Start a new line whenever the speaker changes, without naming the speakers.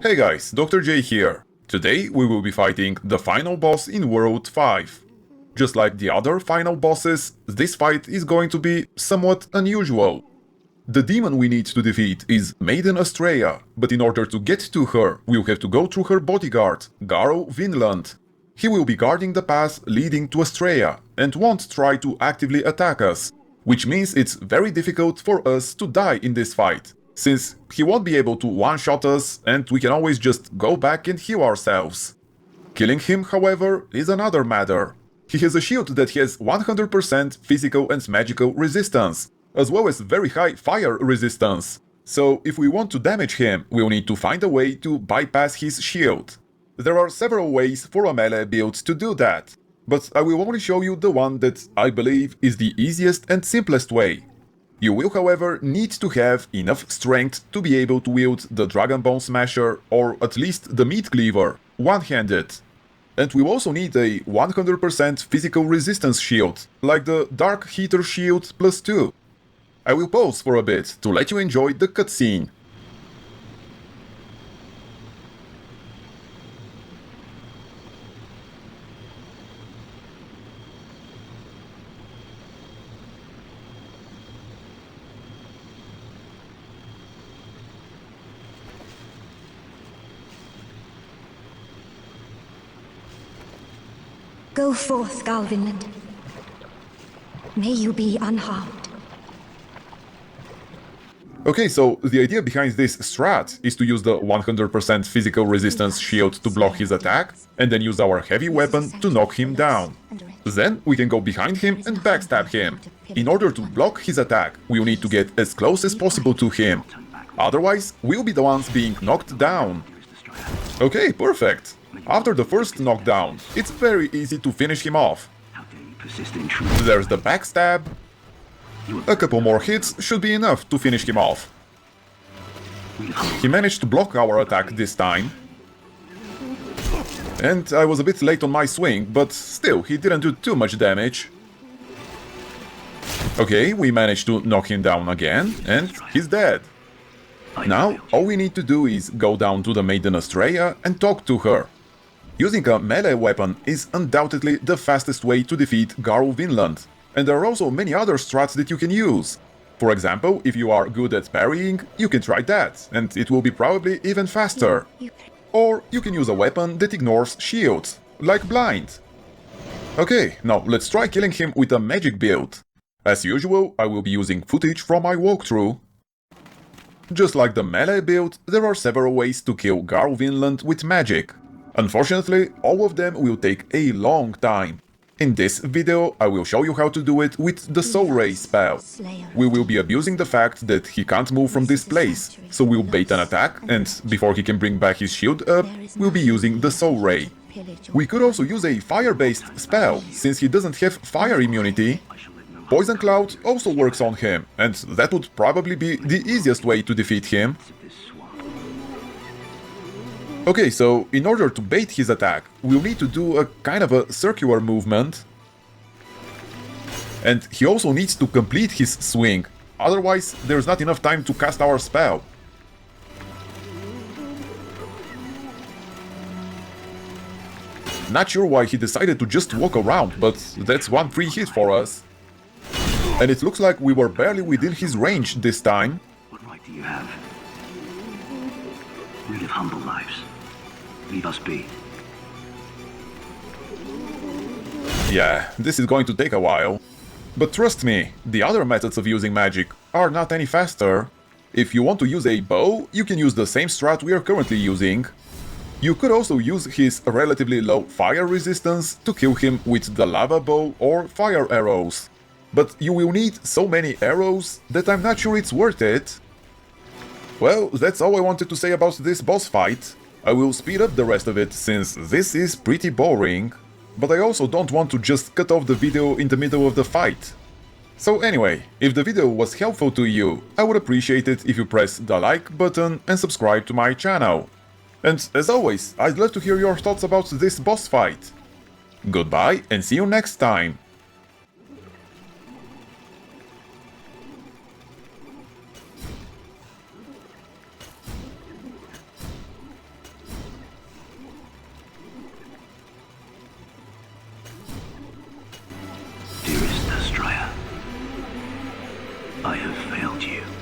Hey guys, Dr. J here. Today we will be fighting the final boss in World 5. Just like the other final bosses, this fight is going to be somewhat unusual. The demon we need to defeat is Maiden Astraea, but in order to get to her, we'll have to go through her bodyguard, Garo Vinland. He will be guarding the path leading to Astraea, and won't try to actively attack us, which means it's very difficult for us to die in this fight, since he won't be able to one-shot us and we can always just go back and heal ourselves. Killing him, however, is another matter. He has a shield that has 100% physical and magical resistance, as well as very high fire resistance. So if we want to damage him, we'll need to find a way to bypass his shield. There are several ways for a melee build to do that, but I will only show you the one that I believe is the easiest and simplest way. You will, however, need to have enough strength to be able to wield the Dragon Bone Smasher or at least the Meat Cleaver, one-handed. And we also need a 100% physical resistance shield, like the Dark Heater Shield plus 2. I will pause for a bit to let you enjoy the cutscene.
Go forth, Galvinland. May you be unharmed.
Okay, so the idea behind this strat is to use the 100% physical resistance shield to block his attack, and then use our heavy weapon to knock him down. Then we can go behind him and backstab him. In order to block his attack, we'll need to get as close as possible to him. Otherwise, we'll be the ones being knocked down. Okay, perfect. After the first knockdown, it's very easy to finish him off. There's the backstab. A couple more hits should be enough to finish him off. He managed to block our attack this time. And I was a bit late on my swing, but still, he didn't do too much damage. Okay, we managed to knock him down again, and he's dead. Now, all we need to do is go down to the Maiden Astraea and talk to her. Using a melee weapon is undoubtedly the fastest way to defeat Garo Vinland, and there are also many other strats that you can use. For example, if you are good at parrying, you can try that, and it will be probably even faster. Or you can use a weapon that ignores shields, like Blind. Okay, now let's try killing him with a magic build. As usual, I will be using footage from my walkthrough. Just like the melee build, there are several ways to kill Garo Vinland with magic. Unfortunately, all of them will take a long time. In this video, I will show you how to do it with the Soul Ray spell. We will be abusing the fact that he can't move from this place, so we'll bait an attack, and before he can bring back his shield up, we'll be using the Soul Ray. We could also use a fire-based spell, since he doesn't have fire immunity. Poison Cloud also works on him, and that would probably be the easiest way to defeat him. Okay, so in order to bait his attack, we'll need to do a kind of a circular movement. And he also needs to complete his swing, otherwise there's not enough time to cast our spell. Not sure why he decided to just walk around, but that's one free hit for us. And it looks like we were barely within his range this time.
What right do you have? We live humble lives. Leave us be.
Yeah, this is going to take a while. But trust me, the other methods of using magic are not any faster. If you want to use a bow, you can use the same strat we are currently using. You could also use his relatively low fire resistance to kill him with the lava bow or fire arrows. But you will need so many arrows that I'm not sure it's worth it. Well, that's all I wanted to say about this boss fight. I will speed up the rest of it since this is pretty boring. But I also don't want to just cut off the video in the middle of the fight. So anyway, if the video was helpful to you, I would appreciate it if you press the like button and subscribe to my channel. And as always, I'd love to hear your thoughts about this boss fight. Goodbye and see you next time!
I have failed you.